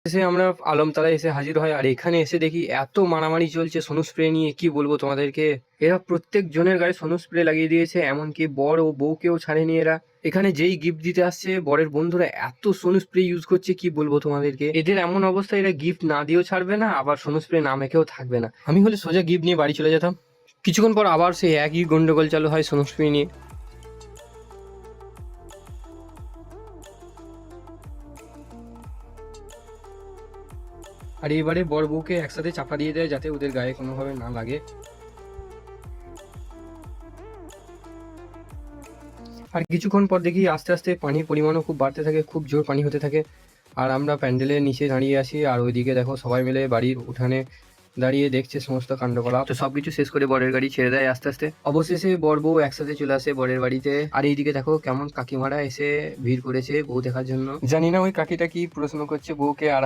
এসে আমরা আলমতলায় এসে হাজির হয়, আর এখানে এসে দেখি এত মারামারি চলছে সোনু স্প্রে নিয়ে, কি বলবো তোমাদেরকে। এরা প্রত্যেক জনের গায়ে সোনু স্প্রে লাগিয়ে দিয়েছে, এমনকি বর ও বউকেও ছাড়েনি এরা। এখানে যেই গিফট দিতে আসছে বরের বন্ধুরা এত সোনু স্প্রে ইউজ করছে, কি বলবো তোমাদেরকে। এদের এমন অবস্থা, এরা গিফট না দিয়েও ছাড়বে না, আবার সোনু স্প্রে না মেখেও থাকবে না। আমি হলে সোজা গিফট নিয়ে বাড়ি চলে যেতাম। কিছুক্ষণ পর আবার সেই একই গন্ডগোল চালু হয় সোনু স্প্রে নিয়ে। আর এবারে বর বউকে একসাথে চাপা দিয়ে দেয় যাতে ওদের গায়ে কোনোভাবে না লাগে। আর কিছুক্ষণ পর দেখি আস্তে আস্তে পানির পরিমাণও খুব বাড়তে থাকে, খুব জোর পানি হতে থাকে। আর আমরা প্যান্ডেলের নিচে দাঁড়িয়ে আসি, আর ওইদিকে দেখো সবাই মিলে বাড়ির উঠানে দাঁড়িয়ে দেখছে সমস্ত কাণ্ডকলাপ। তো সবকিছু শেষ করে বরের গাড়ি ছেড়ে দেয় আস্তে আস্তে। অবশেষে বর বউ একসাথে চলে আসে বরের বাড়িতে। আর এইদিকে দেখো কেমন কাকিমারা এসে ভিড় করেছে বউ দেখার জন্য। জানি না ওই কাকিটা কি প্রশ্ন করছে বউকে, আর